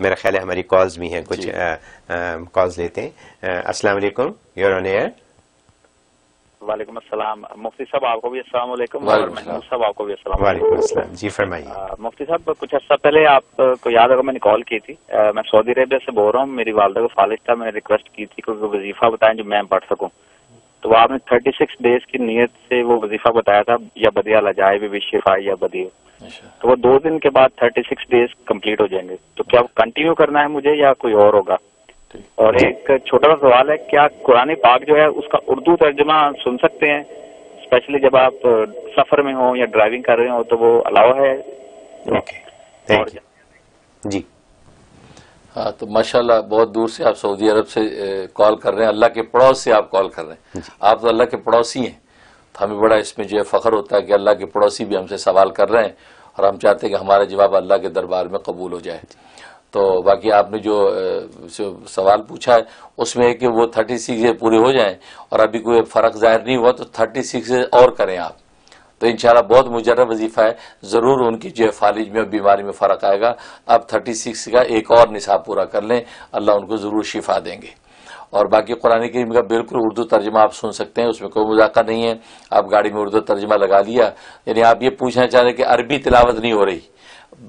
میرا خیال ہے ہماری کالز بھی ہیں، کچھ کالز لیتے ہیں۔ السلام علیکم، یور آن ایئر۔ وعلیکم السلام مفتی صاحب، آپ کو بھی السلام علیکم، اور محمود صاحب آپ کو بھی السلام علیکم۔ وعلیکم السلام، جی فرمائیے۔ مفتی صاحب کچھ عرصہ پہلے آپ کو یاد ہوگا میں نے کال کی تھی، میں سعودی عربیہ سے بول رہا ہوں، میری والدہ کو فالج تھا، میں نے ریکویسٹ کی تھی کہ وظیفہ بتائیں جو میں پڑھ سکوں، تو آپ نے 36 ڈیز کی نیت سے وہ وظیفہ بتایا تھا، یا بدیا لجائے بھی شفا یا بدیو، تو وہ 2 دن کے بعد 36 ڈیز کمپلیٹ ہو جائیں گے، تو کیا کنٹینیو کرنا ہے مجھے یا کوئی اور ہوگا؟ اور ایک چھوٹا سا سوال ہے، کیا قرآن پاک جو ہے اس کا اردو ترجمہ سن سکتے ہیں، اسپیشلی جب آپ سفر میں ہوں یا ڈرائیونگ کر رہے ہوں تو وہ الاؤ ہے؟ جی ہاں، تو ماشاءاللہ بہت دور سے آپ سعودی عرب سے کال کر رہے ہیں، اللہ کے پڑوس سے آپ کال کر رہے ہیں، آپ تو اللہ کے پڑوسی ہیں، تو ہمیں بڑا اس میں جو ہے فخر ہوتا ہے کہ اللہ کے پڑوسی بھی ہم سے سوال کر رہے ہیں، اور ہم چاہتے ہیں کہ ہمارا جواب اللہ کے دربار میں قبول ہو جائے۔ تو باقی آپ نے جو سوال پوچھا ہے اس میں ہے کہ وہ 36 پورے ہو جائیں اور ابھی کوئی فرق ظاہر نہیں ہوا تو 36 اور کریں آپ، تو انشاءاللہ بہت مجرب وظیفہ ہے، ضرور ان کی جو ہے فالج میں اور بیماری میں فرق آئے گا۔ آپ 36 کا ایک اور نصاب پورا کر لیں، اللہ ان کو ضرور شفا دیں گے۔ اور باقی قرآن کریم کا بالکل اردو ترجمہ آپ سن سکتے ہیں، اس میں کوئی مذاکرہ نہیں ہے، آپ گاڑی میں اردو ترجمہ لگا لیا، یعنی آپ یہ پوچھنا چاہ رہے ہیں کہ عربی تلاوت نہیں ہو رہی،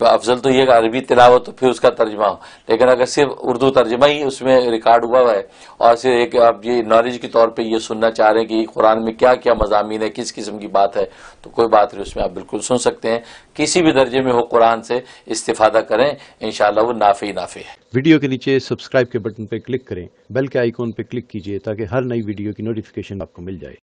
افضل تو یہ کہ عربی تلاوت تو پھر اس کا ترجمہ ہو، لیکن اگر صرف اردو ترجمہ ہی اس میں ریکارڈ ہوا ہے اور صرف ایک آپ یہ نالج کے طور پہ یہ سننا چاہ رہے ہیں کہ قرآن میں کیا کیا مضامین ہے، کس قسم کی بات ہے، تو کوئی بات نہیں، اس میں آپ بالکل سن سکتے ہیں، کسی بھی درجے میں ہو قرآن سے استفادہ کریں، انشاءاللہ وہ نافع ہی نافع ہے۔ ویڈیو کے نیچے سبسکرائب کے بٹن پہ کلک کریں، بیل کے آئیکن پہ کلک کیجئے تاکہ ہر نئی ویڈیو کی نوٹیفیکیشن آپ کو مل جائے۔